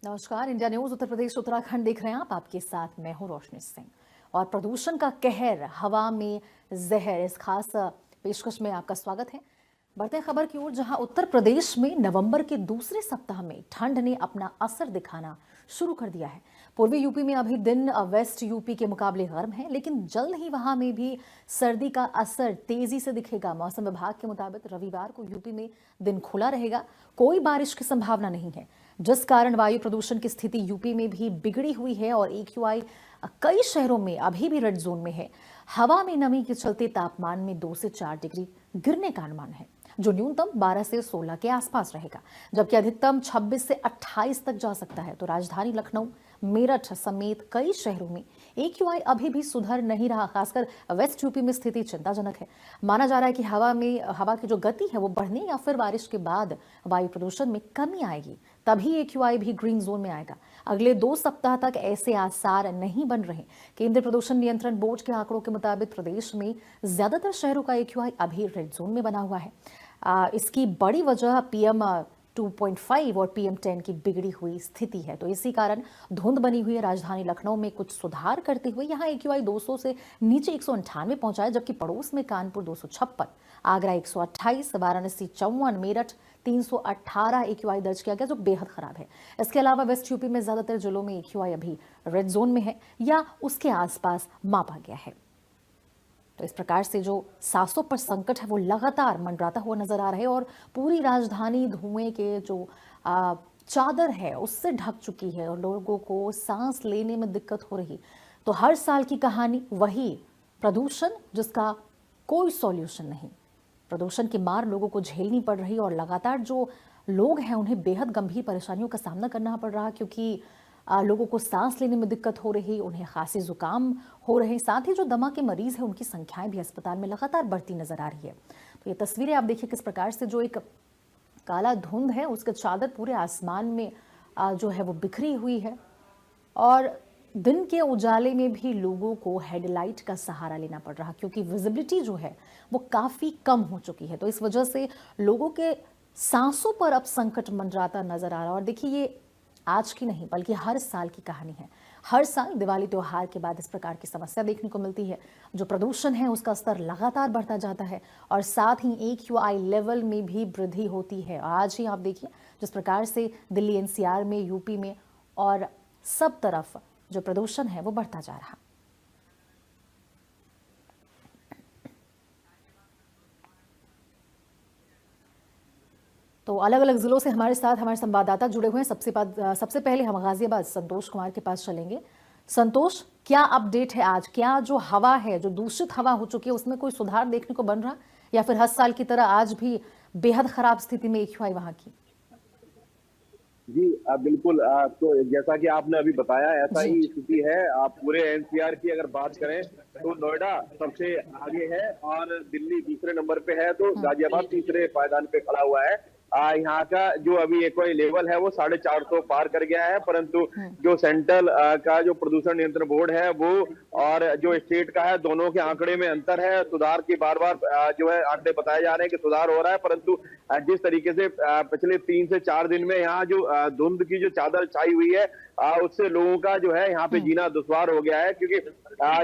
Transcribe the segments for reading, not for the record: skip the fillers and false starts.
नमस्कार। India news Uttar Pradesh Uttarakhand देख रहे हैं आप। आपके साथ मैं हूं रोशनी सिंह। और प्रदूषण का कहर, हवा में जहर, इस खास पेशकश में आपका स्वागत है। बढ़ते हैं खबर की ओर, जहां उत्तर प्रदेश में नवंबर के दूसरे सप्ताह में ठंड ने अपना असर दिखाना शुरू कर दिया है। पूर्वी यूपी में अभी दिन वेस्ट यूपी के मुकाबले गर्म है, लेकिन जल्द ही वहां में भी सर्दी का असर तेजी से दिखेगा। मौसम विभाग के मुताबिक रविवार को यूपी में दिन खुला रहेगा, कोई बारिश की संभावना नहीं है, जिस कारण वायु प्रदूषण की स्थिति यूपी में भी बिगड़ी हुई है और AQI कई शहरों में अभी भी रेड जोन में है। हवा में नमी के चलते तापमान में 2 से 4 डिग्री गिरने का अनुमान है, जो न्यूनतम 12 से 16 के आसपास रहेगा, जबकि अधिकतम 26 से 28 तक जा सकता है। तो राजधानी लखनऊ, मेरठ समेत कई शहरों में AQI अभी भी सुधर नहीं रहा। खासकर वेस्ट यूपी में स्थिति चिंताजनक है। माना जा रहा है कि हवा की जो गति है वो बढ़ने या फिर बारिश के बाद वायु प्रदूषण में कमी आएगी, तभी AQI भी ग्रीन जोन में आएगा। अगले 2 सप्ताह तक ऐसे आसार नहीं बन रहे। केंद्रीय प्रदूषण नियंत्रण बोर्ड के आंकड़ों के मुताबिक प्रदेश में ज्यादातर शहरों का AQI अभी रेड जोन में बना हुआ है। इसकी बड़ी वजह PM 2.5 और PM 10 की बिगड़ी हुई स्थिति है। तो इसी कारण धुंध बनी हुई है। राजधानी लखनऊ में कुछ सुधार करते हुए यहाँ AQI 200 से नीचे 198 पहुंचा है, जबकि पड़ोस में कानपुर 256, आगरा 128, वाराणसी 54, मेरठ 318 AQI दर्ज किया गया, जो बेहद खराब है। इसके अलावा वेस्ट यूपी में ज्यादातर जिलों में AQI अभी रेड जोन में है या उसके आसपास मापा गया है। तो इस प्रकार से जो सांसों पर संकट है वो लगातार मंडराता हुआ नजर आ रहा है और पूरी राजधानी धुएं के जो चादर है उससे ढक चुकी है और लोगों को सांस लेने में दिक्कत हो रही। तो हर साल की कहानी वही, प्रदूषण जिसका कोई सॉल्यूशन नहीं। प्रदूषण की मार लोगों को झेलनी पड़ रही और लगातार जो लोग हैं उन्हें बेहद गंभीर परेशानियों का सामना करना पड़ रहा, क्योंकि लोगों को सांस लेने में दिक्कत हो रही, उन्हें खांसी जुकाम हो रहे। साथ ही जो दमा के मरीज हैं उनकी संख्याएं भी अस्पताल में लगातार बढ़ती नजर आ रही है। तो ये तस्वीरें आप देखिए किस प्रकार से जो एक काला धुंध है उसके चादर पूरे आसमान में जो है वो बिखरी हुई है और दिन के उजाले में भी लोगों को हेडलाइट का सहारा लेना पड़ रहा, क्योंकि विजिबिलिटी जो है वो काफी कम हो चुकी है। तो इस वजह से लोगों के सांसों पर अब संकट मंडराता नजर आ रहा है। और देखिए, ये आज की नहीं बल्कि हर साल की कहानी है। हर साल दिवाली त्योहार के बाद इस प्रकार की समस्या देखने को मिलती है। जो प्रदूषण है उसका स्तर लगातार बढ़ता जाता है और साथ ही AQI लेवल में भी वृद्धि होती है। आज ही आप देखिए जिस प्रकार से दिल्ली, NCR में, यूपी में और सब तरफ जो प्रदूषण है वो बढ़ता जा रहा। तो अलग अलग जिलों से हमारे साथ हमारे संवाददाता जुड़े हुए हैं। सबसे पहले हम गाजियाबाद संतोष कुमार के पास चलेंगे। संतोष, क्या अपडेट है आज? क्या जो हवा है, जो दूषित हवा हो चुकी है, उसमें कोई सुधार देखने को बन रहा, या फिर हर साल की तरह आज भी बेहद खराब स्थिति में AQI वहां की? जी बिल्कुल। तो जैसा कि आपने अभी बताया ऐसा ही स्थिति है। आप पूरे NCR की अगर बात करें तो नोएडा सबसे आगे है और दिल्ली दूसरे नंबर पे है, तो गाजियाबाद तीसरे पायदान पे खड़ा हुआ है। यहाँ का जो अभी AQI लेवल है वो 450 पार कर गया है, परंतु जो सेंट्रल का जो प्रदूषण नियंत्रण बोर्ड है वो और जो स्टेट का है, दोनों के आंकड़े में अंतर है। सुधार की बार बार जो है आंकड़े बताए जा रहे हैं कि सुधार हो रहा है, परंतु जिस तरीके से पिछले 3 से 4 दिन में यहाँ जो धुंध की जो चादर छाई हुई है उससे लोगों का जो है यहाँ पे जीना दुश्वार हो गया है, क्योंकि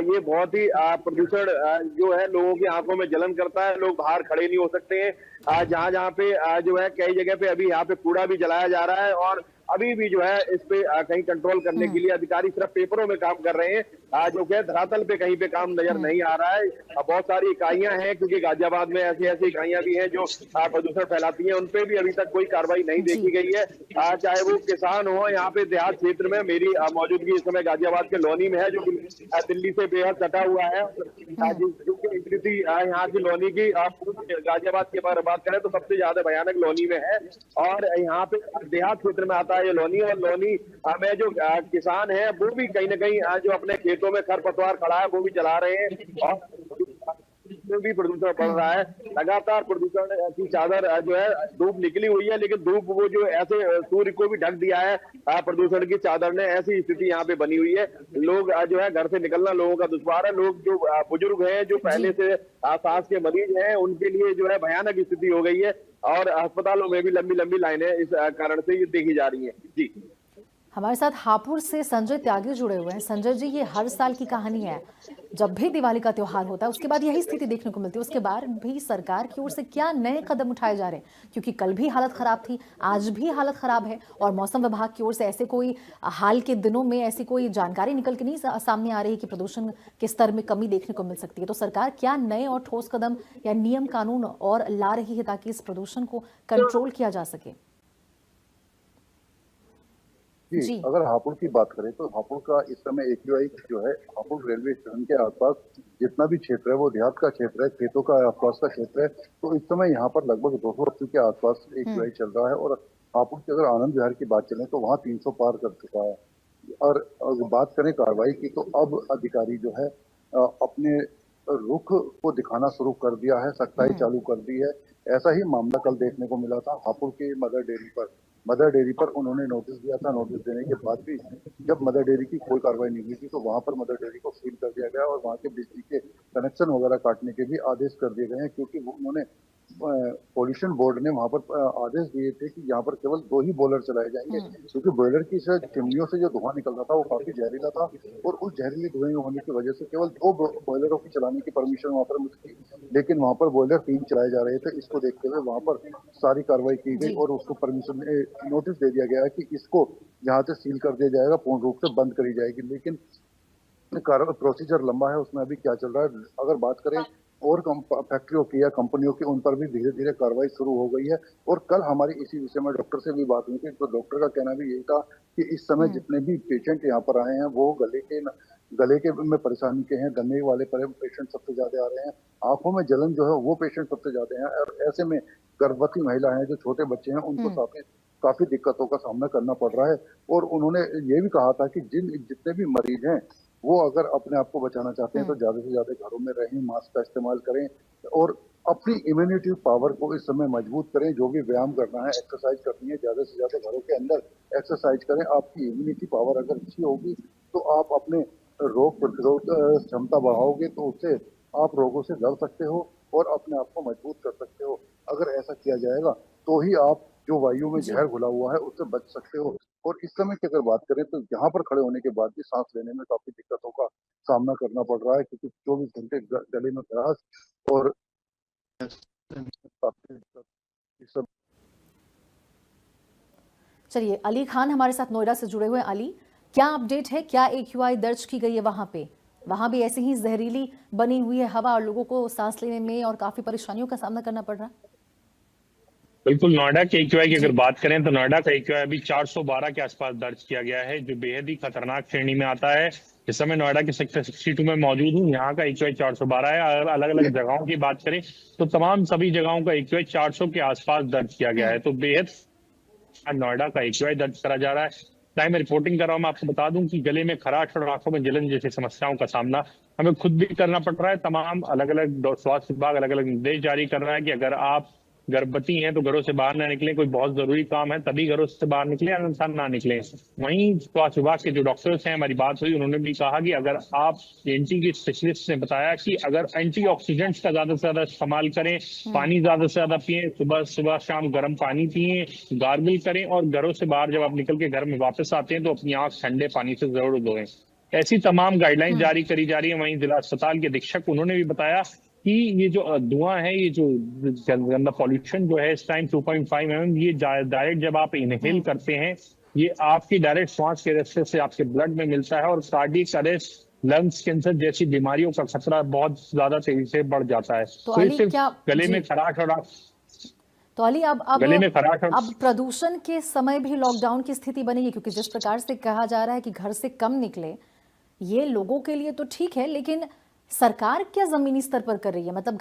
ये बहुत ही प्रदूषण जो है लोगों की आंखों में जलन करता है। लोग बाहर खड़े नहीं हो सकते हैं। जहां जहां पे जो है कई जगह पे अभी यहाँ पे कूड़ा भी जलाया जा रहा है और अभी भी जो है इस पे कहीं कंट्रोल करने के लिए अधिकारी सिर्फ पेपरों में काम कर रहे हैं, जो कि धरातल पे कहीं पे काम नजर नहीं आ रहा है। बहुत सारी इकाइयां हैं, क्योंकि गाजियाबाद में ऐसी ऐसी इकाइयां भी हैं जो प्रदूषण फैलाती हैं, उनपे भी अभी तक कोई कार्रवाई नहीं देखी गई है। चाहे वो किसान हो, यहाँ पे देहात क्षेत्र में मेरी मौजूदगी इस समय गाजियाबाद के लोनी में है, जो दिल्ली से बेहद सटा हुआ है। जो स्थिति यहाँ की लोनी की गाजियाबाद की बात करें तो सबसे ज्यादा भयानक लोनी में है और यहाँ पे देहात क्षेत्र में आता है ये लोनी। और लोनी में जो किसान है वो भी कहीं ना कहीं जो अपने खेतों में खरपतवार खड़ा है वो भी जला रहे हैं और भी प्रदूषण बढ़ रहा है। लगातार प्रदूषण की चादर जो है, धूप निकली हुई है लेकिन धूप वो जो ऐसे सूर्य को भी ढक दिया है प्रदूषण की चादर ने। ऐसी स्थिति यहाँ पे बनी हुई है। लोग जो है घर से निकलना लोगों का दुश्वार है। लोग जो बुजुर्ग हैं, जो पहले से सांस के मरीज हैं, उनके लिए जो है भयानक स्थिति हो गई है और अस्पतालों में भी लंबी लंबी लाइनें इस कारण से देखी जा रही है। जी हमारे साथ हापुड़ से संजय त्यागी जुड़े हुए हैं। संजय जी, ये हर साल की कहानी है। जब भी दिवाली का त्योहार होता है उसके बाद यही स्थिति देखने को मिलती है। उसके बाद भी सरकार की ओर से क्या नए कदम उठाए जा रहे हैं? क्योंकि कल भी हालत खराब थी, आज भी हालत खराब है, और मौसम विभाग की ओर से ऐसे कोई हाल के दिनों में ऐसी कोई जानकारी निकल के नहीं सामने आ रही कि प्रदूषण के स्तर में कमी देखने को मिल सकती है। तो सरकार क्या नए और ठोस कदम या नियम कानून और ला रही है ताकि इस प्रदूषण को कंट्रोल किया जा सके? जी, जी। अगर हापुड़ की बात करें तो हापुड़ का इस समय एक्यूआई जो है, हापुड़ रेलवे स्टेशन के आसपास जितना भी क्षेत्र है वो देहात का क्षेत्र है, खेतों का आसपास का क्षेत्र है। तो इस समय यहाँ पर लगभग 280 के आसपास एक्यूआई चल रहा है। और हापुड़ की अगर आनंद विहार की बात चले तो वहाँ 300 पार कर चुका है। और अगर बात करें कार्रवाई की तो अब अधिकारी जो है अपने रुख को दिखाना शुरू कर दिया है, सख्ताई चालू कर दी है। ऐसा ही मामला कल देखने को मिला था हापुड़ के मदर डेयरी पर उन्होंने नोटिस दिया था। नोटिस देने के बाद भी जब मदर डेयरी की कोई कार्रवाई नहीं हुई थी तो वहां पर मदर डेयरी को सील कर दिया गया और वहां के बिजली के कनेक्शन वगैरह काटने के भी आदेश कर दिए गए हैं, क्योंकि उन्होंने पॉल्यूशन बोर्ड ने वहां पर आदेश दिए थे कि यहाँ पर केवल 2 ही बॉयलर चलाए जाएंगे, क्योंकि बॉयलर की चिमनियों से जो धुआं निकल रहा था वो काफी जहरीला था। और उस जहरीले धुएं होने की वजह से केवल 2 बॉयलरों की चलाने की परमिशन वहां पर मिली थी, लेकिन वहां पर बॉयलर 3 चलाए जा रहे थे। इसको देखते हुए वहां पर सारी कार्रवाई की गई और उसको परमिशन नोटिस दे दिया गया कि इसको यहाँ से सील कर दिया जाएगा, पूर्ण रूप से बंद करी जाएगी। लेकिन प्रोसीजर लंबा है, उसमें अभी क्या चल रहा है। अगर बात करें और फैक्ट्रियों की या कंपनियों की, उन पर भी धीरे धीरे कार्रवाई शुरू हो गई है। और कल हमारी इसी विषय में डॉक्टर से भी बात हुई थी, तो डॉक्टर का कहना भी यही था कि इस समय जितने भी पेशेंट यहाँ पर आए हैं वो गले के में परेशानी के हैं, गले वाले पेशेंट सबसे ज्यादा आ रहे हैं। आंखों में जलन जो है वो पेशेंट सबसे ज्यादा हैं। और ऐसे में गर्भवती महिला है, जो छोटे बच्चे हैं, उनको काफी दिक्कतों का सामना करना पड़ रहा है। और उन्होंने ये भी कहा था कि जितने भी मरीज हैं वो अगर अपने आप को बचाना चाहते हैं तो ज्यादा से ज्यादा घरों में रहें, मास्क का इस्तेमाल करें और अपनी इम्यूनिटी पावर को इस समय मजबूत करें। जो भी व्यायाम करना है, एक्सरसाइज करनी है, ज्यादा से ज्यादा घरों के अंदर एक्सरसाइज करें। आपकी इम्यूनिटी पावर अगर अच्छी होगी तो आप अपने रोग प्रतिरोध क्षमता बढ़ाओगे, तो उससे आप रोगों से लड़ सकते हो और अपने आप को मजबूत कर सकते हो। अगर ऐसा किया जाएगा तो ही आप जो वायु में जहर घुला हुआ है उससे बच सकते हो। और इस समय की अगर बात करें तो यहाँ पर खड़े होने के बाद भी सांस लेने में काफी दिक्कतों का सामना करना पड़ रहा है, क्योंकि 24 घंटे गले में खराश और काफी दिक्कत, ये सब। चलिए, अली खान हमारे साथ नोएडा से जुड़े हुए हैं। अली, क्या अपडेट है? क्या एक्यूआई दर्ज की गई है वहां पे? वहां भी ऐसे ही जहरीली बनी हुई है हवा और लोगों को सांस लेने में और काफी परेशानियों का सामना करना पड़ रहा है? बिल्कुल, नोएडा के एक्यूआई की अगर बात करें तो नोएडा का एक्यूआई अभी 412 के आसपास दर्ज किया गया है, जो बेहद ही खतरनाक श्रेणी में आता है। इस समय नोएडा के सेक्टर 62 में मौजूद हूँ, यहाँ का एक्यूआई 412 है। अगर अलग अलग जगहों की बात करें तो तमाम सभी जगहों का एक्यूआई 400 के आसपास दर्ज किया गया है। तो बेहद नोएडा का एक्यूआई दर्ज करा जा रहा है। टाइम रिपोर्टिंग कर रहा हूँ। मैं आपको बता दूं कि गले में खराश और आंखों में जलन जैसी समस्याओं का सामना हमें खुद भी करना पड़ रहा है। तमाम अलग अलग स्वास्थ्य विभाग अलग अलग निर्देश जारी कर रहा है कि अगर आप गर्भवती हैं तो घरों से बाहर ना निकलें, कोई बहुत जरूरी काम है तभी घरों से बाहर निकलें, अन्यथा ना निकलें। वहीं स्वास्थ्य विभाग के जो डॉक्टर्स हैं, हमारी बात हुई, उन्होंने भी कहा कि अगर आप एंटी के स्पेशलिस्ट ने बताया कि अगर एंटीऑक्सीडेंट्स का ज्यादा से ज्यादा इस्तेमाल करें, पानी ज्यादा से ज्यादा पिए, सुबह सुबह शाम गर्म पानी पिए, गार्गल करें और घरों से बाहर जब आप निकल के घर में वापस आते हैं तो अपनी आंख ठंडे पानी से जरूर धोएं। ऐसी तमाम गाइडलाइंस जारी करी जा रही है। वहीं जिला अस्पताल के अधीक्षक उन्होंने भी बताया कि ये जो धुआं है, ये जो गंदा पॉल्यूशन जो है इस टाइम 2.5 mm, ये डायरेक्ट जब आप इनहेल करते हैं ये आपकी डायरेक्ट श्वास के रास्ते से आपके ब्लड में मिलता है और कार्डियक अरेस्ट, लंग्स कैंसर जैसी बीमारियों का खतरा बहुत ज्यादा तेजी से बढ़ जाता है। तो अली, सिर्फ क्या गले में खराश और तो अली, गले में खराश और अब प्रदूषण के समय भी लॉकडाउन की स्थिति बनेगी? क्योंकि जिस प्रकार से कहा जा रहा है कि घर से कम निकले, ये लोगों के लिए तो ठीक है, लेकिन सरकार क्या जमीनी स्तर पर कर रही है? मतलब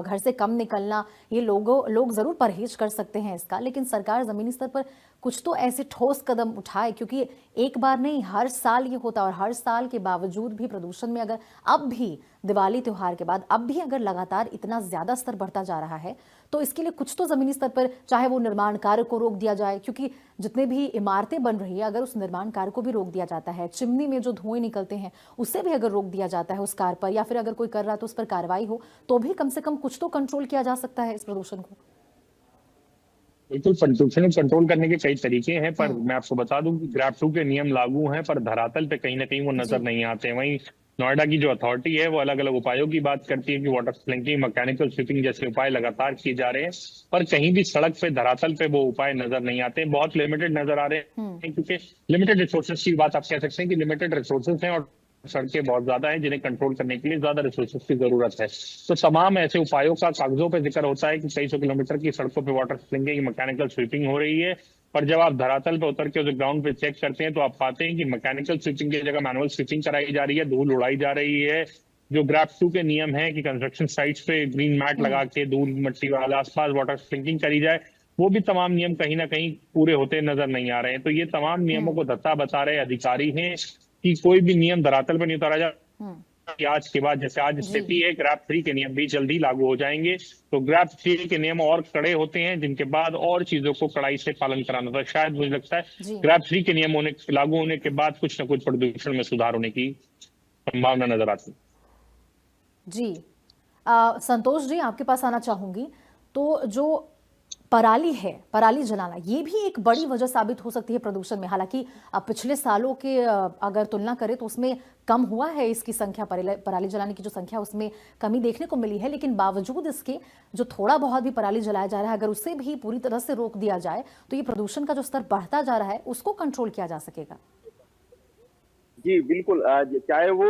घर से कम निकलना, ये लोग जरूर परहेज कर सकते हैं इसका, लेकिन सरकार जमीनी स्तर पर कुछ तो ऐसे ठोस कदम उठाए, क्योंकि एक बार नहीं, हर साल ये होता है। और हर साल के बावजूद भी प्रदूषण में अगर अब भी दिवाली त्योहार के बाद अब भी अगर लगातार इतना ज्यादा स्तर बढ़ता जा रहा है, तो इसके लिए कुछ तो जमीनी स्तर पर, चाहे वो निर्माण कार्य को रोक दिया जाए, क्योंकि जितने भी इमारतें बन रही है अगर उस निर्माण कार्य को भी रोक दिया जाता है, चिमनी में जो धुएं निकलते हैं उससे भी अगर रोक दिया जाता है उस कार्य पर, या फिर अगर कोई कर रहा है तो उस पर कार्रवाई हो, तो भी कम से कम कुछ तो कंट्रोल किया जा सकता है इस प्रदूषण को। बिल्कुल, प्रदूषण को कंट्रोल करने के कई तरीके हैं, पर मैं आपको बता दूं कि ग्रैब 2 के नियम लागू हैं, पर धरातल पे कहीं ना कहीं वो नजर जी। नहीं आते। वहीं नोएडा की जो अथॉरिटी है वो अलग अलग उपायों की बात करती है कि वाटर स्प्रिंकलिंग, मैकेनिकल स्वीपिंग जैसे उपाय लगातार किए जा रहे हैं, पर कहीं भी सड़क पे धरातल पे वो उपाय नजर नहीं आते, बहुत लिमिटेड नजर आ रहे हैं, क्योंकि लिमिटेड रिसोर्सेज की बात आप कह सकते हैं कि लिमिटेड रिसोर्सेज हैं और सड़कें बहुत ज्यादा हैं जिन्हें कंट्रोल करने के लिए ज्यादा रिसोर्सेज की जरूरत है। तो तमाम ऐसे उपायों का कागजों पे जिक्र होता है कि कई सौ किलोमीटर की सड़कों पे वाटर स्प्रिंकलिंग, मैकेनिकल स्वीपिंग हो रही है, पर जब आप धरातल पे उतर के उस ग्राउंड पे चेक करते हैं तो आप पाते हैं कि मैकेनिकल स्वीपिंग की जगह मैनुअल स्वीपिंग कराई जा रही है, धूल उड़ाई जा रही है। जो ग्रैब 2 के नियम है कि कंस्ट्रक्शन साइट्स पे ग्रीन मैट लगा के धूल मट्टी वाला आसपास वाटर स्प्रिंकलिंग करी जाए, वो भी तमाम नियम कहीं ना कहीं पूरे होते नजर नहीं आ रहे हैं। तो ये तमाम नियमों को धत्ता बता रहे अधिकारी हैं कि कोई भी नियम धरातल पर नहीं उतारा जा, कि आज के बाद जैसे आज स्थिति है, ग्रैब 3 के नियम भी जल्दी लागू हो जाएंगे। तो ग्रैब 3 के नियम और कड़े होते हैं जिनके बाद और चीजों को कड़ाई से पालन कराना था। शायद मुझे लगता है ग्रैब 3 के नियम लागू होने के बाद कुछ न कुछ प्रदूषण में सुधार होने की संभावना नजर आती है। जी। संतोष जी, आपके पास आना चाहूंगी। तो जो पराली है, पराली जलाना, ये भी एक बड़ी वजह साबित हो सकती है प्रदूषण में। हालांकि पिछले सालों के अगर तुलना करें तो उसमें कम हुआ है इसकी संख्या, पराली जलाने की जो संख्या उसमें कमी देखने को मिली है, लेकिन बावजूद इसके जो थोड़ा बहुत भी पराली जलाया जा रहा है, अगर उसे भी पूरी तरह से रोक दिया जाए तो ये प्रदूषण का जो स्तर बढ़ता जा रहा है उसको कंट्रोल किया जा सकेगा। जी बिल्कुल, चाहे वो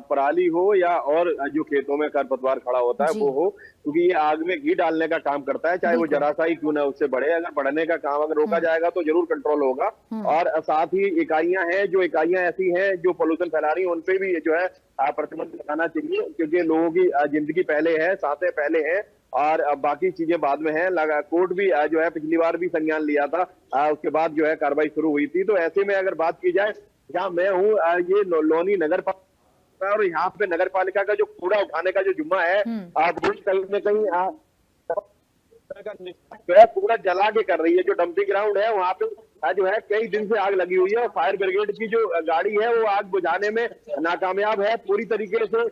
पराली हो या और जो खेतों में खरपतवार खड़ा होता है वो हो, क्योंकि ये आग में घी डालने का काम करता है, चाहे वो जरा सा ही क्यों ना उससे बढ़े। अगर बढ़ने का काम अगर रोका जाएगा तो जरूर कंट्रोल होगा। और साथ ही इकाइयां हैं, जो इकाइयां ऐसी हैं जो पोल्यूशन फैला रही हैं, उनपे भी जो है प्रतिबंध लगाना चाहिए, क्योंकि लोगों की जिंदगी पहले है, सांसें पहले है और अब बाकी चीजें बाद में है। कोर्ट भी जो है पिछली बार भी संज्ञान लिया था, उसके बाद जो है कार्रवाई शुरू हुई थी। तो ऐसे में अगर बात की जाए, जहाँ मैं हूँ ये लोनी नगर पालिका, और यहाँ पे नगर पालिका का जो कूड़ा उठाने का जो जुम्मा है, वो कहीं न कहीं जो है पूरा जला के कर रही है। जो डंपिंग ग्राउंड है वहाँ पे जो है कई दिन से आग लगी हुई है, और फायर ब्रिगेड की जो गाड़ी है वो आग बुझाने में नाकामयाब है पूरी तरीके से।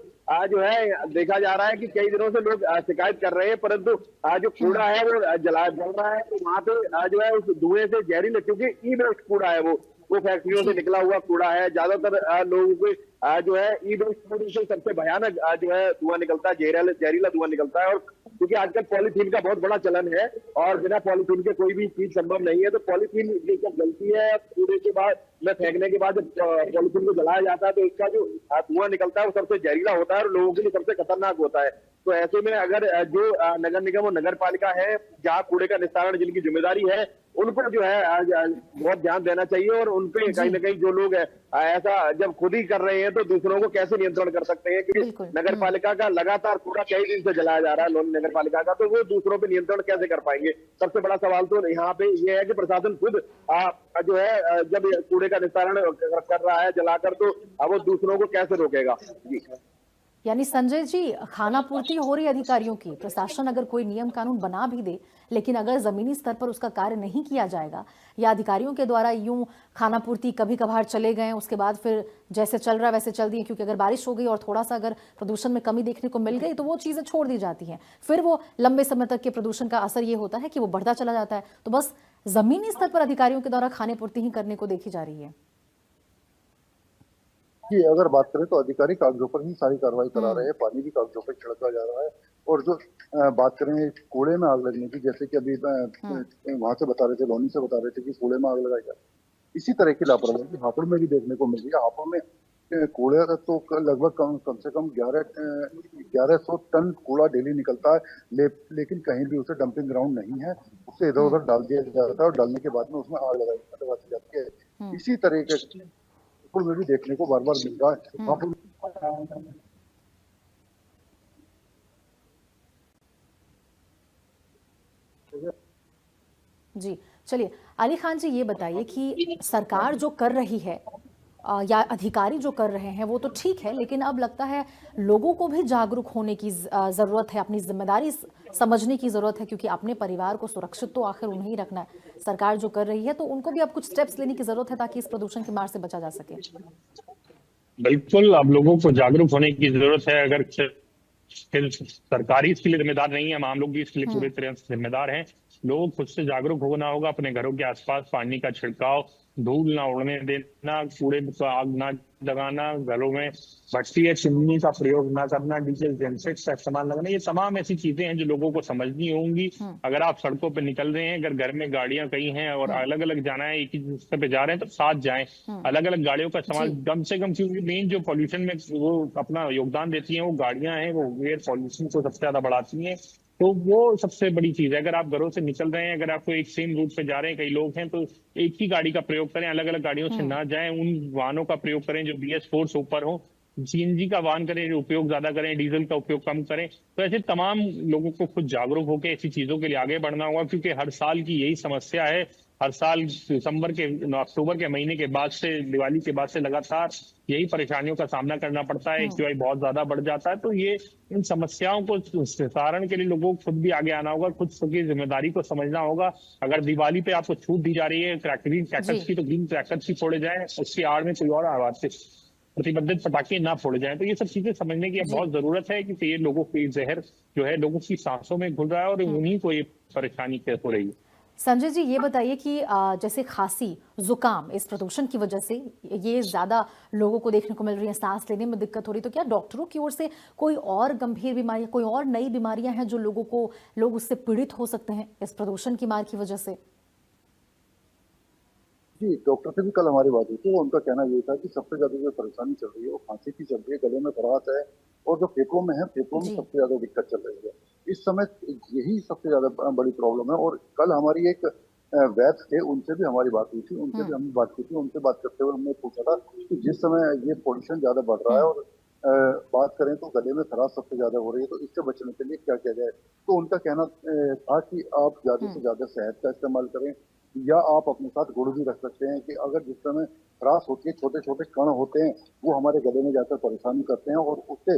जो है देखा जा रहा है कि कई दिनों से लोग शिकायत कर रहे हैं, परंतु जो कूड़ा है वो जल रहा है। तो वहाँ पे जो है उस धुएं से जहरीले, क्योंकि ई वेस्ट कूड़ा है वो फैक्ट्रियों से निकला हुआ कूड़ा है। ज्यादातर लोगों को जो है ई वेस्ट से सबसे भयानक जो है धुआं निकलता है, जहरीला धुआं निकलता है। और क्योंकि आजकल पॉलीथीन का बहुत बड़ा चलन है और बिना पॉलीथीन के कोई भी चीज संभव नहीं है। तो पॉलीथीन जब गलती है कूड़े के बाद में फेंकने के बाद जब पॉलीथीन को जलाया जाता है तो इसका जो धुआं निकलता है वो सबसे जहरीला होता है और लोगों के लिए सबसे खतरनाक होता है। तो ऐसे में अगर जो नगर निगम और नगर पालिका है, जहाँ कूड़े का निस्तारण जिनकी जिम्मेदारी है, उनको जो है बहुत ध्यान देना चाहिए। और उनपे कहीं ना कहीं जो लोग ऐसा जब खुद ही कर रहे हैं तो दूसरों को कैसे नियंत्रण कर सकते हैं, क्योंकि नगर पालिका का लगातार कूड़ा कई दिन से जलाया जा रहा है लोनी नगर पालिका का, तो वो दूसरों पे नियंत्रण कैसे कर पाएंगे। सबसे बड़ा सवाल तो यहाँ पे ये है कि प्रशासन खुद जो है जब कूड़े का निस्तारण कर रहा है जलाकर, तो वो दूसरों को कैसे रोकेगा। जी, यानी संजय जी, खाना पूर्ति हो रही अधिकारियों की, प्रशासन अगर कोई नियम कानून बना भी दे, लेकिन अगर जमीनी स्तर पर उसका कार्य नहीं किया जाएगा या अधिकारियों के द्वारा यूं खाना पूर्ति कभी कभार चले गए, उसके बाद फिर जैसे चल रहा वैसे चल दिए, क्योंकि अगर बारिश हो गई और थोड़ा सा अगर प्रदूषण में कमी देखने को मिल गई तो वो चीजें छोड़ दी जाती हैं, फिर वो लंबे समय तक के प्रदूषण का असर ये होता है कि वो बढ़ता चला जाता है। तो बस जमीनी स्तर पर अधिकारियों के द्वारा खाने पूर्ति ही करने को देखी जा रही है। जी, अगर बात करें तो अधिकारी कागजों पर ही सारी कार्रवाई करा रहे हैं, पानी भी कागजों पर छिड़का जा रहा है। और जो बात करें कूड़े में आग लगने की, जैसे कि अभी वहां से बता रहे थे, लोनी से बता रहे थे कि कूड़े में आग लगाई जाए, इसी तरह की लापरवाही हापुड़ में भी देखने को मिल रही है। हापुड़ में कूड़े तो लगभग कम से कम 1100 टन कूड़ा डेली निकलता है, लेकिन कहीं भी उसे डंपिंग ग्राउंड नहीं है, उसे इधर उधर डाल दिया जाता है और डालने के बाद में उसमें आग लगा दी जाती है। इसी तरह के में भी देखने को बार बार मिल रहा है। जी, चलिए अली खान जी, ये बताइए कि सरकार जो कर रही है या अधिकारी जो कर रहे हैं वो तो ठीक है, लेकिन अब लगता है लोगों को भी जागरूक होने की जरूरत है, अपनी जिम्मेदारी समझने की जरूरत है, क्योंकि अपने परिवार को सुरक्षित तो आखिर उन्हें ही रखना है। सरकार जो कर रही है तो उनको भी अब कुछ स्टेप्स लेने की जरूरत है ताकि इस प्रदूषण की मार से बचा जा सके। बिल्कुल, अब लोगों को जागरूक होने की जरूरत है। अगर सरकारी इसके लिए जिम्मेदार नहीं है, हम लोग भी इसके लिए पूरी तरह से जिम्मेदार हैं। लोगों को खुद से जागरूक होना होगा, अपने घरों के आसपास पानी का छिड़काव, धूल ना उड़ने देना, कूड़े को आग ना लगाना, घरों में भट्टी या चिमनी का प्रयोग ना करना, डीजल जेनसेट का इस्तेमाल न करना, ये तमाम ऐसी चीजें हैं जो लोगों को समझनी होंगी। अगर आप सड़कों पर निकल रहे हैं, अगर घर में गाड़ियां कई हैं और अलग अलग जाना है, एक ही रास्ते पे जा रहे हैं तो साथ जाएं, अलग अलग गाड़ियों का इस्तेमाल जी। कम से कम, क्योंकि मेन जो पॉल्यूशन में वो अपना योगदान देती हैं वो गाड़ियां हैं, वो एयर पॉल्यूशन को सबसे ज्यादा बढ़ाती हैं। तो वो सबसे बड़ी चीज है। अगर आप घरों से निकल रहे हैं, अगर आपको एक सेम रूट पे जा रहे हैं, कई लोग हैं, तो एक ही गाड़ी का प्रयोग करें, अलग अलग गाड़ियों से ना जाएं, उन वाहनों का प्रयोग करें जो BS4 से ऊपर हो, सीएनजी का वाहन करें, जो उपयोग ज्यादा करें, डीजल का उपयोग कम करें। तो ऐसे तमाम लोगों को खुद जागरूक होकर ऐसी चीजों के लिए आगे बढ़ना होगा, क्योंकि हर साल की यही समस्या है। हर साल अक्टूबर के महीने के बाद से, दिवाली के बाद से लगातार यही परेशानियों का सामना करना पड़ता है, AQI बहुत ज्यादा बढ़ जाता है। तो ये इन समस्याओं को निस्तारण के लिए लोगों को खुद भी आगे आना होगा, खुद की जिम्मेदारी को समझना होगा। अगर दिवाली पे आपको छूट दी जा रही है ग्रीन क्रैकर्स की, तो ग्रीन क्रैकर्स ही फोड़े जाएं, उसकी आड़ में कोई और आवाज से प्रतिबंधित पटाखे ना फोड़े जाएं। तो ये सब चीजें समझने की अब बहुत जरूरत है, क्योंकि ये लोगों की जहर जो है लोगों की सांसों में घुल रहा है और उन्हीं को ये परेशानी हो रही है। संजय जी, ये बताइए कि जैसे खांसी, जुकाम इस प्रदूषण की वजह से ये ज्यादा लोगों को देखने को मिल रही है, सांस लेने में दिक्कत हो रही है, तो क्या डॉक्टरों की ओर से कोई और गंभीर बीमारी, कोई और नई बीमारियां हैं जो लोग उससे पीड़ित हो सकते हैं इस प्रदूषण की मार की वजह से? जी, डॉक्टर से भी कल हमारी बात हुई थी। वो उनका कहना ये था कि सबसे ज्यादा जो परेशानी चल रही है वो खांसी की चल रही है, गले में खराश है, और जो फेफड़ों में है, फेफड़ों में जी। सबसे ज्यादा दिक्कत चल रही है इस समय। यही सबसे ज्यादा बड़ी प्रॉब्लम है। और कल हमारी एक वैद्य थे, उनसे भी हमारी बात हुई थी, उनसे भी हमने बात की थी। उनसे बात करते हुए हमने पूछा था कि जिस समय ये पोल्यूशन ज्यादा बढ़ रहा है और बात करें तो गले में खराश सबसे ज्यादा हो रही है, तो इससे बचने के लिए क्या किया जाए। तो उनका कहना था कि आप ज्यादा से ज्यादा शहद का इस्तेमाल करें, या आप अपने साथ गुड़ भी रख सकते हैं। कि अगर जिस समय खराश होती है, छोटे छोटे कण होते हैं, वो हमारे गले में जाकर परेशानी करते हैं, और उससे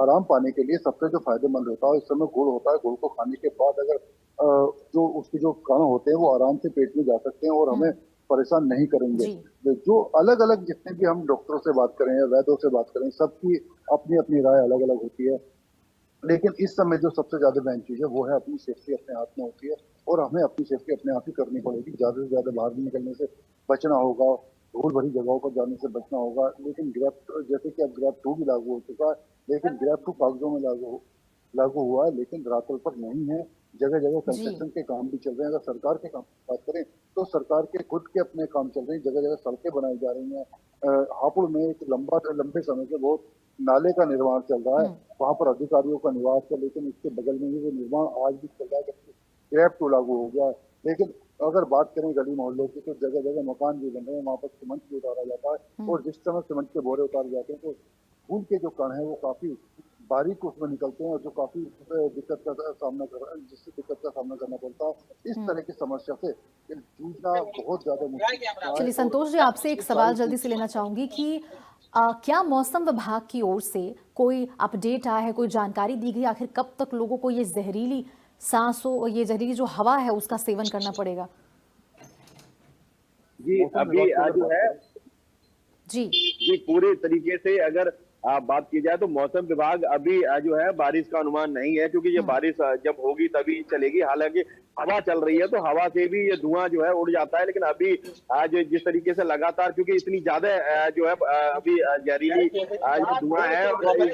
आराम पाने के लिए सबसे जो फायदेमंद होता है इस समय गुड़ होता है। गुड़ को खाने के बाद अगर जो उसके जो कण होते हैं वो आराम से पेट में जा सकते हैं और हमें परेशान नहीं करेंगे। जी। जो अलग अलग जितने भी हम डॉक्टरों से बात करें या वैद्यों से बात करें, सबकी अपनी अपनी राय अलग अलग होती है। लेकिन इस समय जो सबसे ज्यादा मेन चीज है वो है अपनी सेफ्टी अपने हाथ में होती है, और हमें अपनी सेफ्टी अपने आप ही करनी पड़ेगी। ज्यादा से ज्यादा बाहर निकलने से बचना होगा, धूल भरी जगहों पर जाने से बचना होगा। लेकिन ग्रेप, जैसे कि अब ग्रेप 2 भी लागू हो चुका है, लेकिन ग्रेप 2 कागजों में लागू हुआ है, लेकिन धरातल पर नहीं है। जगह जगह कंस्ट्रक्शन के काम भी चल रहे हैं। अगर सरकार के काम की बात करें तो सरकार के खुद के अपने काम चल रहे हैं, जगह जगह सड़कें बनाई जा रही हैं। हापुड़ में एक लंबे समय से बहुत नाले का निर्माण चल रहा है, वहां पर अधिकारियों का निवास है, लेकिन इसके बगल में ही वो निर्माण आज भी चल रहा है, जबकि ग्रेप 2 लागू हो गया है। लेकिन अगर बात करें गली मोहल्लों की, तो जगह जगह मकान भी बन रहे हैं, वहां पर सीमेंट भी उतारा जाता है, और जिस समय सीमेंट के बोरे उतारे जाते हैं तो धूल के जो कण है वो काफी बारीक उसमें निकलते हैं, और जो काफी दिक्कत का सामना जिससे दिक्कत का सामना करना पड़ता है। इस तरह की समस्या से जूझना बहुत ज्यादा मुश्किल है। चलिए संतोष जी, आपसे एक सवाल जल्दी से लेना चाहूंगी कि क्या मौसम विभाग की ओर से कोई अपडेट आया है, कोई जानकारी दी गई, आखिर कब तक लोगों को ये जहरीली सांसों, ये जहरीली जो हवा है उसका सेवन करना पड़ेगा? जी, अभी जो है जी पूरे तरीके से अगर बात की जाए तो मौसम विभाग अभी जो है बारिश का अनुमान नहीं है, क्योंकि ये बारिश जब होगी तभी चलेगी। हालांकि हवा चल रही है तो हवा से भी ये धुआं जो है उड़ जाता है, लेकिन अभी आज जिस तरीके से लगातार, क्योंकि इतनी ज्यादा जो है अभी जहरीली जो धुआं है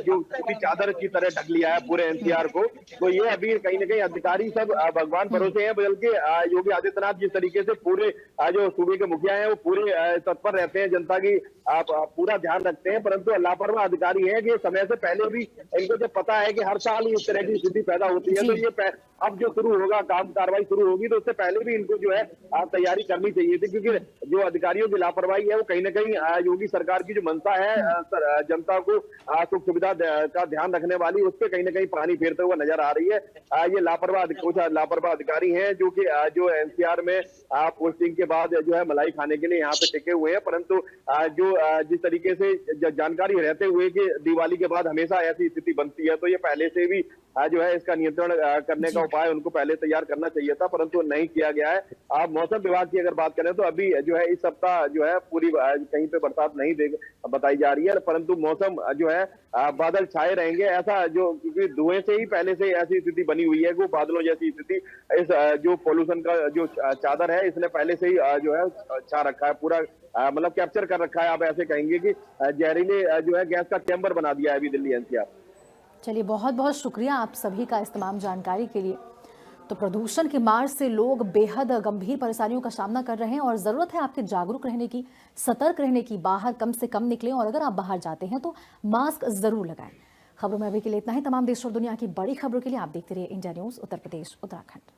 जो पूरी चादर की तरह ढक लिया है पूरे NCR को, तो ये अभी कहीं ना कहीं अधिकारी सब भगवान भरोसे हैं। बल्कि योगी आदित्यनाथ जिस तरीके से पूरे जो सूबे के मुखिया हैं वो पूरे तत्पर रहते हैं, जनता की पूरा ध्यान रखते हैं, परंतु लापरवाह अधिकारी है कि समय से पहले भी इनको जब पता है कि हर साल इस तरह की स्थिति पैदा होती है, तो ये अब जो शुरू होगा, काम कार्रवाई शुरू होगी, तो उससे पहले भी इनको जो है तैयारी करनी चाहिए थी। क्योंकि जो अधिकारियों की लापरवाही है वो कहीं ना कहीं योगी सरकार की जो मंशा है जनता को सुख सुविधा का ध्यान रखने वाली, उस पर कहीं ना कहीं पानी फेरते हुए नजर आ रही है। ये लापरवाह अधिकारी हैं जो कि जो NCR में पोस्टिंग के बाद जो है मलाई खाने के लिए यहाँ पे टिके हुए हैं, परंतु जो जिस तरीके से जानकारी रहते हुए कि दिवाली के बाद हमेशा ऐसी स्थिति बनती है, तो ये पहले से भी जो है इसका नियंत्रण करने का उपाय उनको पहले तैयार करना चाहिए था, परंतु नहीं किया गया है। आप मौसम विभाग की अगर बात करें तो अभी जो है इस सप्ताह जो है पूरी कहीं पे बरसात नहीं बताई जा रही है, परंतु मौसम जो है बादल छाए रहेंगे, ऐसा जो क्योंकि धुएं से ही पहले से ऐसी स्थिति बनी हुई है, वो बादलों जैसी स्थिति इस जो पोल्यूशन का जो चादर है इसने पहले से ही जो है छा रखा है, पूरा मतलब कैप्चर कर रखा है। आप ऐसे कहेंगे कि जहरीले जो है गैस का चैम्बर बना दिया है अभी दिल्ली एनसीआर। चलिए, बहुत बहुत शुक्रिया आप सभी का इस तमाम जानकारी के लिए। तो प्रदूषण की मार से लोग बेहद गंभीर परेशानियों का सामना कर रहे हैं और ज़रूरत है आपके जागरूक रहने की, सतर्क रहने की, बाहर कम से कम निकलें और अगर आप बाहर जाते हैं तो मास्क ज़रूर लगाएं। खबरों में अभी के लिए इतना ही। तमाम देश और दुनिया की बड़ी खबरों के लिए आप देखते रहिए इंडिया न्यूज़ उत्तर प्रदेश उत्तराखंड।